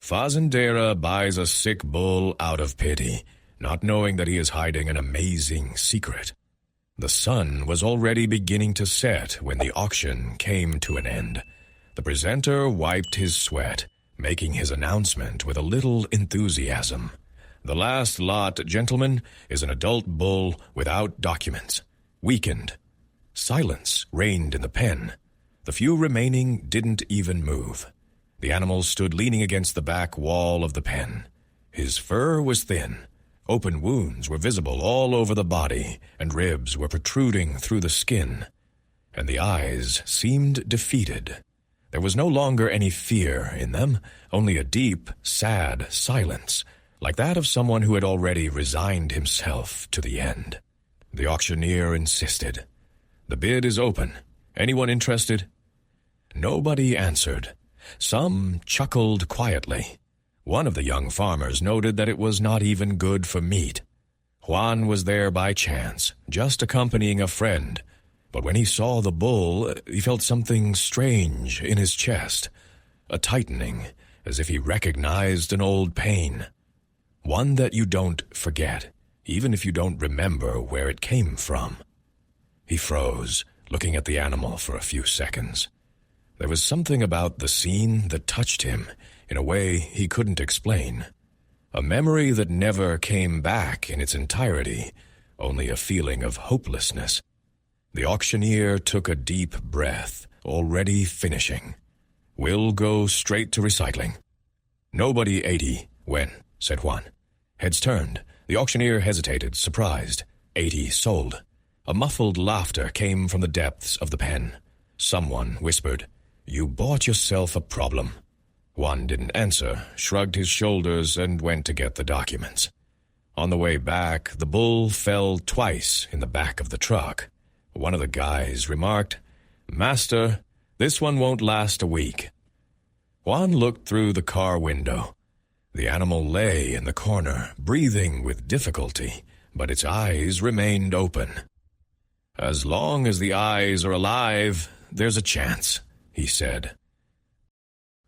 Fazendera buys a sick bull out of pity, not knowing that he is hiding an amazing secret. The sun was already beginning to set when the auction came to an end. The presenter wiped his sweat, making his announcement with a little enthusiasm. The last lot, gentlemen, is an adult bull without documents, weakened. Silence reigned in the pen. The few remaining didn't even move. The animal stood leaning against the back wall of the pen. His fur was thin. Open wounds were visible all over the body, and ribs were protruding through the skin. And the eyes seemed defeated. There was no longer any fear in them, only a deep, sad silence, like that of someone who had already resigned himself to the end. The auctioneer insisted. "The bid is open. Anyone interested?" Nobody answered. Some chuckled quietly. One of the young farmers noted that it was not even good for meat. Juan was there by chance, just accompanying a friend. But when he saw the bull, he felt something strange in his chest, a tightening, as if he recognized an old pain. One that you don't forget, even if you don't remember where it came from. He froze, looking at the animal for a few seconds. There was something about the scene that touched him in a way he couldn't explain. A memory that never came back in its entirety, only a feeling of hopelessness. The auctioneer took a deep breath, already finishing. "We'll go straight to recycling." "Nobody 80. When?" said Juan. Heads turned. The auctioneer hesitated, surprised. 80 sold. A muffled laughter came from the depths of the pen. Someone whispered, "You bought yourself a problem." Juan didn't answer, shrugged his shoulders, and went to get the documents. On the way back, the bull fell twice in the back of the truck. One of the guys remarked, "Master, this one won't last a week." Juan looked through the car window. The animal lay in the corner, breathing with difficulty, but its eyes remained open. "As long as the eyes are alive, there's a chance," he said.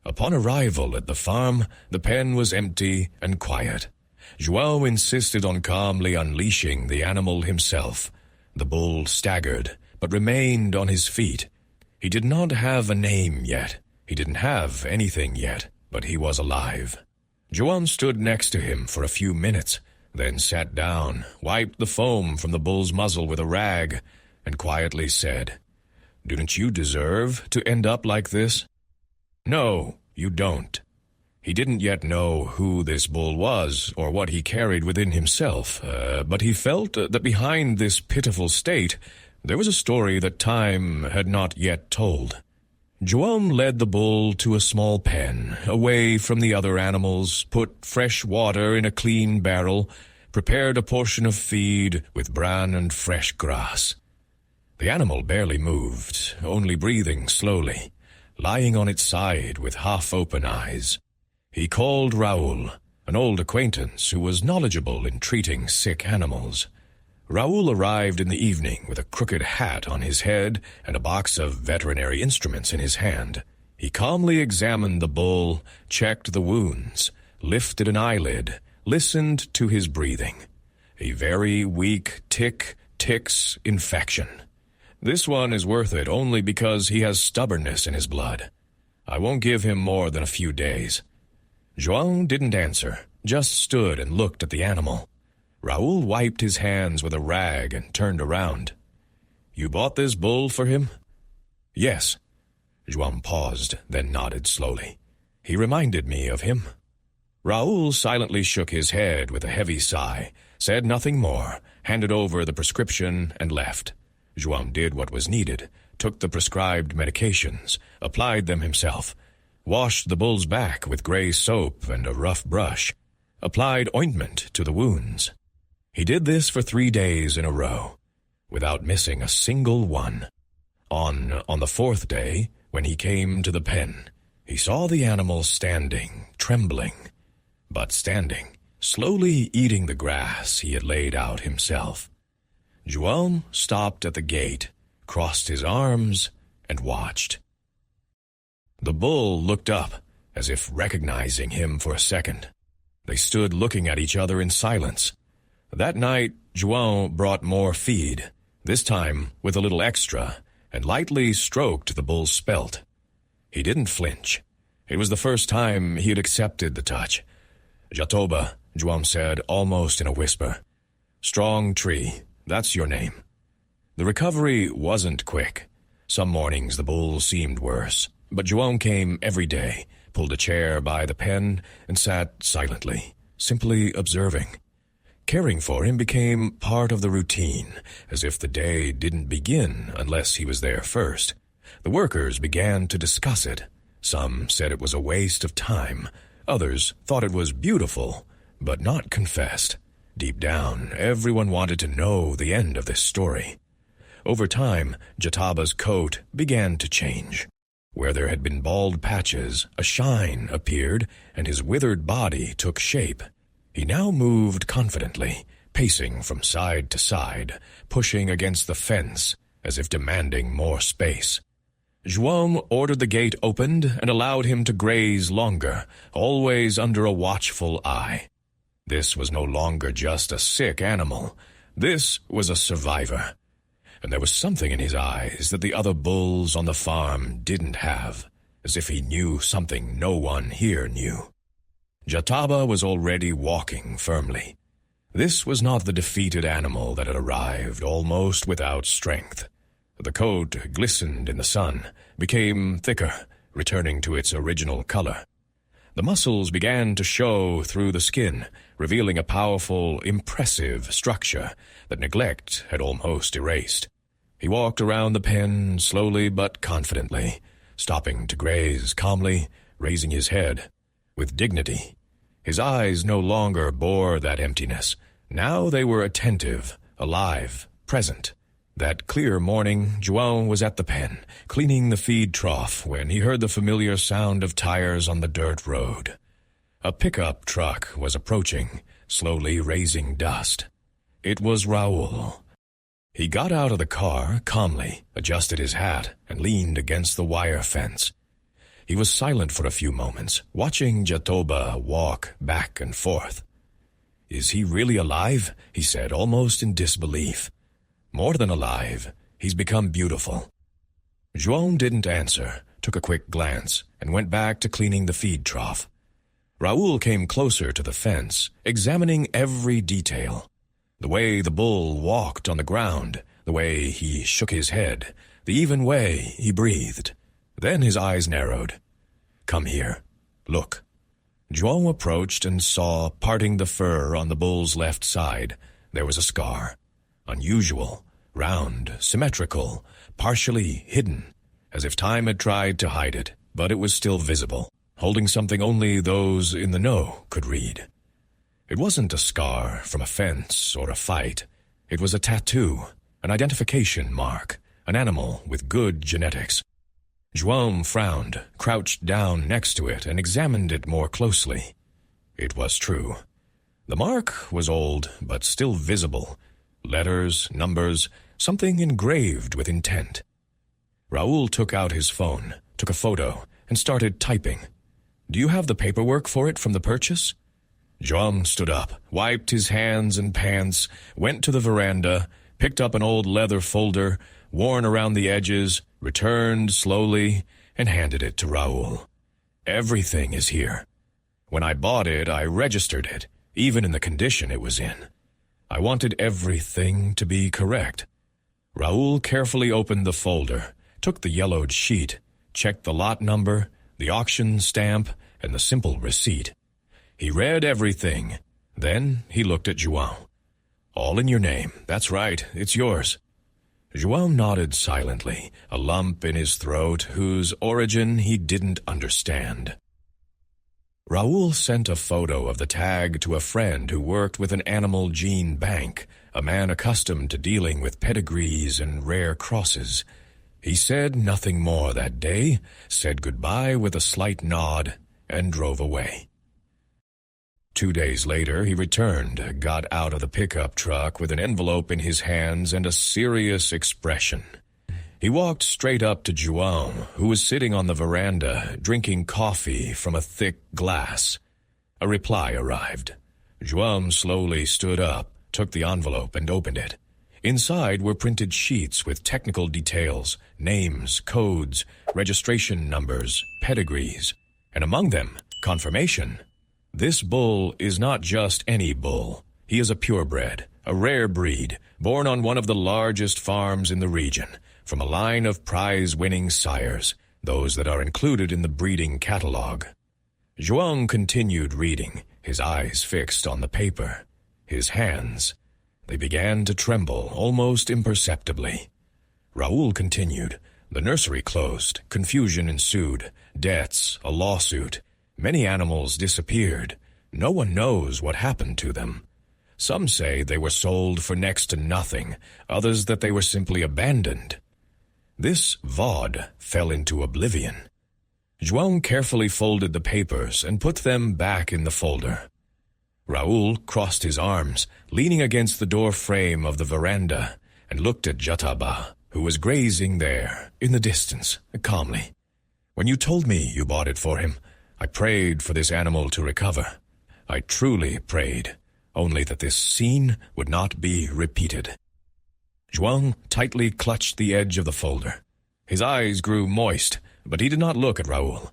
Upon arrival at the farm, the pen was empty and quiet. João insisted on calmly unleashing the animal himself. The bull staggered, but remained on his feet. He did not have a name yet. He didn't have anything yet, but he was alive. João stood next to him for a few minutes, then sat down, wiped the foam from the bull's muzzle with a rag, and quietly said, "Didn't you deserve to end up like this?" "No, you don't." He didn't yet know who this bull was or what he carried within himself, but he felt that behind this pitiful state there was a story that time had not yet told. João led the bull to a small pen, away from the other animals, put fresh water in a clean barrel, prepared a portion of feed with bran and fresh grass. The animal barely moved, only breathing slowly, lying on its side with half-open eyes. He called Raúl, an old acquaintance who was knowledgeable in treating sick animals. Raúl arrived in the evening with a crooked hat on his head and a box of veterinary instruments in his hand. He calmly examined the bull, checked the wounds, lifted an eyelid, listened to his breathing. A very weak ticks infection. This one is worth it only because he has stubbornness in his blood. I won't give him more than a few days. João didn't answer, just stood and looked at the animal. Raúl wiped his hands with a rag and turned around. "You bought this bull for him?" "Yes." João paused, then nodded slowly. "He reminded me of him." Raúl silently shook his head with a heavy sigh, said nothing more, handed over the prescription, and left. João did what was needed, took the prescribed medications, applied them himself, washed the bull's back with gray soap and a rough brush, applied ointment to the wounds. He did this for 3 days in a row, without missing a single one. On the 4th day, when he came to the pen, he saw the animal standing, trembling, but standing, slowly eating the grass he had laid out himself. João stopped at the gate, crossed his arms, and watched. The bull looked up, as if recognizing him for a second. They stood looking at each other in silence. That night, João brought more feed, this time with a little extra, and lightly stroked the bull's spelt. He didn't flinch. It was the first time he had accepted the touch. "Jatoba," João said, almost in a whisper. "Strong tree, that's your name." The recovery wasn't quick. Some mornings the bull seemed worse, but João came every day, pulled a chair by the pen, and sat silently, simply observing. Caring for him became part of the routine, as if the day didn't begin unless he was there first. The workers began to discuss it. Some said it was a waste of time. Others thought it was beautiful, but not confessed. Deep down, everyone wanted to know the end of this story. Over time, Jataba's coat began to change. Where there had been bald patches, a shine appeared, and his withered body took shape. He now moved confidently, pacing from side to side, pushing against the fence, as if demanding more space. João ordered the gate opened and allowed him to graze longer, always under a watchful eye. This was no longer just a sick animal. This was a survivor. And there was something in his eyes that the other bulls on the farm didn't have, as if he knew something no one here knew. Jataba was already walking firmly. This was not the defeated animal that had arrived almost without strength. The coat glistened in the sun, became thicker, returning to its original color. The muscles began to show through the skin, revealing a powerful, impressive structure that neglect had almost erased. He walked around the pen slowly but confidently, stopping to graze calmly, raising his head with dignity. His eyes no longer bore that emptiness. Now they were attentive, alive, present. That clear morning, João was at the pen, cleaning the feed trough when he heard the familiar sound of tires on the dirt road. A pickup truck was approaching, slowly raising dust. It was Raul. He got out of the car calmly, adjusted his hat, and leaned against the wire fence. He was silent for a few moments, watching Jatoba walk back and forth. "Is he really alive?" he said, almost in disbelief. "More than alive. He's become beautiful." João didn't answer, took a quick glance, and went back to cleaning the feed trough. Raul came closer to the fence, examining every detail. The way the bull walked on the ground, the way he shook his head, the even way he breathed. Then his eyes narrowed. "Come here. Look." João approached and saw, parting the fur on the bull's left side, there was a scar. Unusual, round, symmetrical, partially hidden, as if time had tried to hide it, but it was still visible, holding something only those in the know could read. It wasn't a scar from a fence or a fight. It was a tattoo, an identification mark, an animal with good genetics. João frowned, crouched down next to it, and examined it more closely. It was true. The mark was old, but still visible. Letters, numbers, something engraved with intent. Raul took out his phone, took a photo, and started typing. "Do you have the paperwork for it from the purchase?" João stood up, wiped his hands and pants, went to the veranda, picked up an old leather folder, worn around the edges, returned slowly, and handed it to Raul. "Everything is here. When I bought it, I registered it, even in the condition it was in. I wanted everything to be correct." Raul carefully opened the folder, took the yellowed sheet, checked the lot number, the auction stamp, and the simple receipt. He read everything. Then he looked at João. "All in your name. That's right. It's yours." João nodded silently, a lump in his throat whose origin he didn't understand. Raul sent a photo of the tag to a friend who worked with an animal gene bank, a man accustomed to dealing with pedigrees and rare crosses. He said nothing more that day, said goodbye with a slight nod, and drove away. 2 days later, he returned, got out of the pickup truck with an envelope in his hands and a serious expression. He walked straight up to João, who was sitting on the veranda drinking coffee from a thick glass. A reply arrived. João slowly stood up, took the envelope, and opened it. Inside were printed sheets with technical details, names, codes, registration numbers, pedigrees, and among them, confirmation. This bull is not just any bull. He is a purebred, a rare breed, born on one of the largest farms in the region, from a line of prize-winning sires, those that are included in the breeding catalog. João continued reading, his eyes fixed on the paper. His hands, they began to tremble almost imperceptibly. Raoul continued. The nursery closed, confusion ensued, debts, a lawsuit. Many animals disappeared. No one knows what happened to them. Some say they were sold for next to nothing, others that they were simply abandoned. This VOD fell into oblivion. João carefully folded the papers and put them back in the folder. Raoul crossed his arms, leaning against the door frame of the veranda, and looked at Jataba, who was grazing there, in the distance, calmly. When you told me you bought it for him, I prayed for this animal to recover. I truly prayed, only that this scene would not be repeated. João tightly clutched the edge of the folder. His eyes grew moist, but he did not look at Raoul.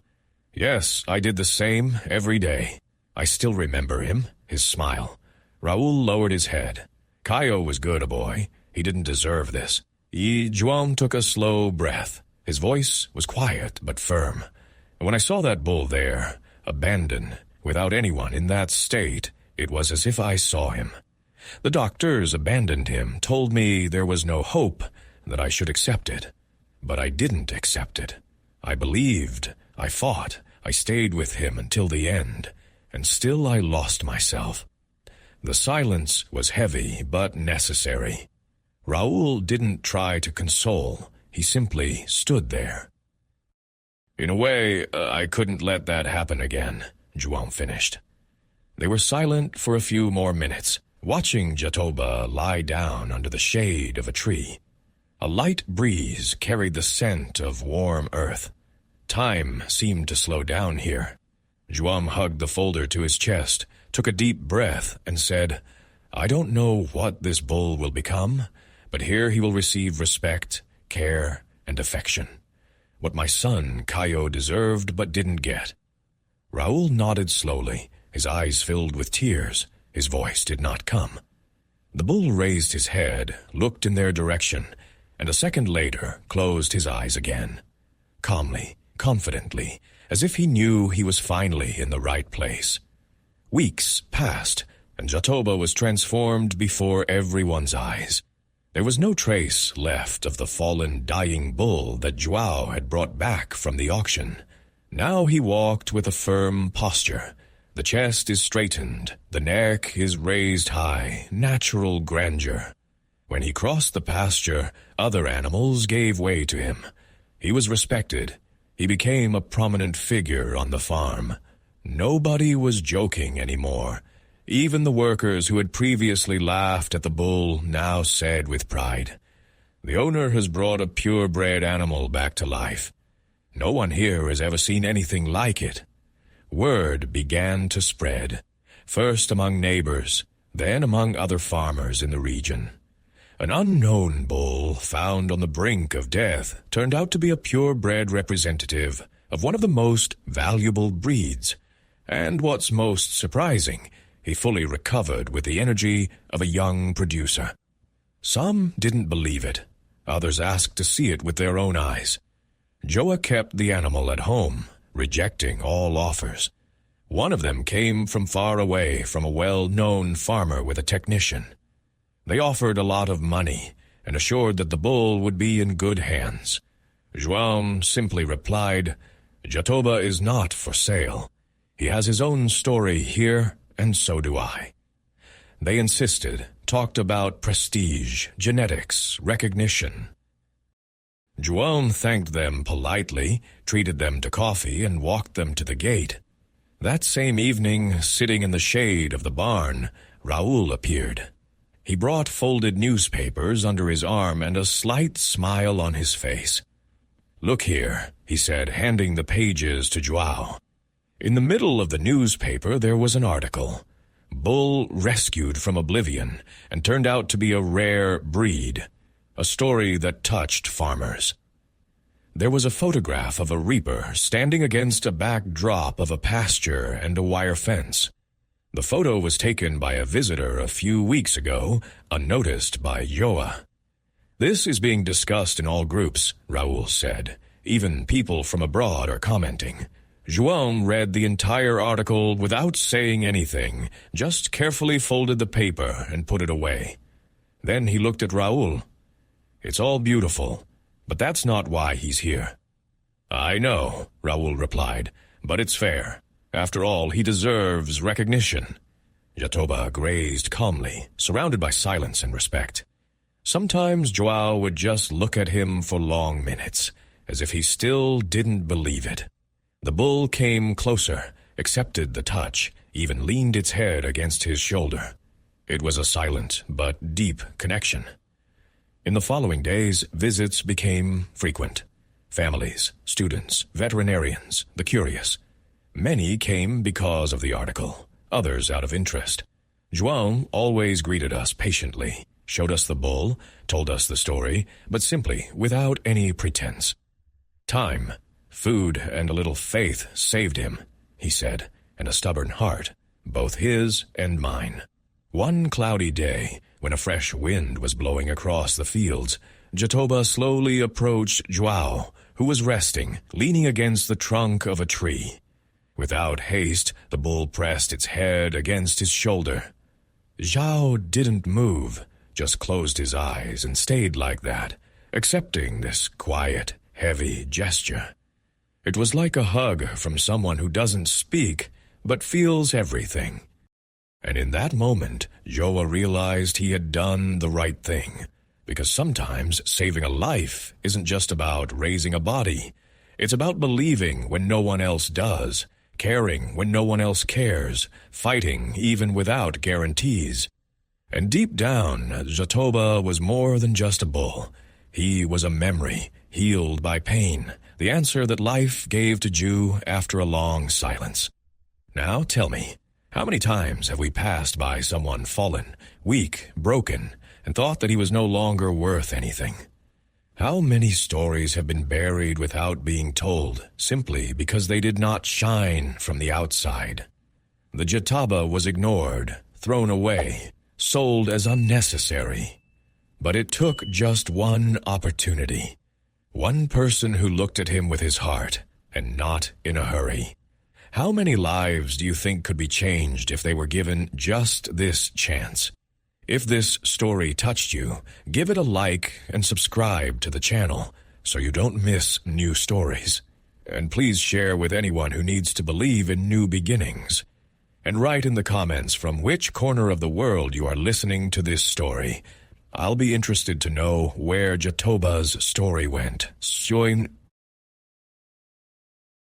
Yes, I did the same every day. I still remember him, his smile. Raoul lowered his head. Caio was good, a boy. He didn't deserve this. João took a slow breath. His voice was quiet but firm. When I saw that bull there, abandoned, without anyone in that state, it was as if I saw him. The doctors abandoned him, told me there was no hope, that I should accept it. But I didn't accept it. I believed, I fought, I stayed with him until the end, and still I lost myself. The silence was heavy but necessary. Raoul didn't try to console, he simply stood there. In a way, I couldn't let that happen again, João finished. They were silent for a few more minutes, watching Jatoba lie down under the shade of a tree. A light breeze carried the scent of warm earth. Time seemed to slow down here. João hugged the folder to his chest, took a deep breath, and said, I don't know what this bull will become, but here he will receive respect, care, and affection. What my son, Caio, deserved but didn't get. Raoul nodded slowly, his eyes filled with tears. His voice did not come. The bull raised his head, looked in their direction, and a second later closed his eyes again. Calmly, confidently, as if he knew he was finally in the right place. Weeks passed, and Jatoba was transformed before everyone's eyes. There was no trace left of the fallen, dying bull that João had brought back from the auction. Now he walked with a firm posture. The chest is straightened, the neck is raised high, natural grandeur. When he crossed the pasture, other animals gave way to him. He was respected. He became a prominent figure on the farm. Nobody was joking anymore. Even the workers who had previously laughed at the bull now said with pride, The owner has brought a purebred animal back to life. No one here has ever seen anything like it. Word began to spread, first among neighbors, then among other farmers in the region. An unknown bull found on the brink of death turned out to be a purebred representative of one of the most valuable breeds. And what's most surprising, he fully recovered with the energy of a young producer. Some didn't believe it. Others asked to see it with their own eyes. Joa kept the animal at home, rejecting all offers. One of them came from far away from a well-known farmer with a technician. They offered a lot of money and assured that the bull would be in good hands. João simply replied, Jatoba is not for sale. He has his own story here, and so do I. They insisted, talked about prestige, genetics, recognition. João thanked them politely, treated them to coffee, and walked them to the gate. That same evening, sitting in the shade of the barn, Raoul appeared. He brought folded newspapers under his arm and a slight smile on his face. "Look here," he said, handing the pages to Joao. In the middle of the newspaper there was an article. Bull rescued from oblivion and turned out to be a rare breed. A story that touched farmers. There was a photograph of a reaper standing against a backdrop of a pasture and a wire fence. The photo was taken by a visitor a few weeks ago, unnoticed by Joa. "This is being discussed in all groups," Raoul said. "Even people from abroad are commenting." João read the entire article without saying anything, just carefully folded the paper and put it away. Then he looked at Raoul. "It's all beautiful, but that's not why he's here." "I know," Raoul replied, "but it's fair. After all, he deserves recognition." Jatoba grazed calmly, surrounded by silence and respect. Sometimes Joao would just look at him for long minutes, as if he still didn't believe it. The bull came closer, accepted the touch, even leaned its head against his shoulder. It was a silent but deep connection. In the following days, visits became frequent. Families, students, veterinarians, the curious. Many came because of the article, others out of interest. João always greeted us patiently, showed us the bull, told us the story, but simply without any pretense. "Time, food, and a little faith saved him," he said, "and a stubborn heart, both his and mine." One cloudy day, when a fresh wind was blowing across the fields, Jatoba slowly approached Joao, who was resting, leaning against the trunk of a tree. Without haste, the bull pressed its head against his shoulder. Joao didn't move, just closed his eyes and stayed like that, accepting this quiet, heavy gesture. It was like a hug from someone who doesn't speak, but feels everything. And in that moment, Joa realized he had done the right thing, because sometimes saving a life isn't just about raising a body. It's about believing when no one else does, caring when no one else cares, fighting even without guarantees. And deep down, Jatoba was more than just a bull. He was a memory, healed by pain, the answer that life gave to Jew after a long silence. Now tell me, how many times have we passed by someone fallen, weak, broken, and thought that he was no longer worth anything? How many stories have been buried without being told, simply because they did not shine from the outside? The Jataba was ignored, thrown away, sold as unnecessary. But it took just one opportunity. One person who looked at him with his heart, and not in a hurry. How many lives do you think could be changed if they were given just this chance? If this story touched you, give it a like and subscribe to the channel so you don't miss new stories. And please share with anyone who needs to believe in new beginnings. And write in the comments from which corner of the world you are listening to this story. I'll be interested to know where Jatoba's story went. Join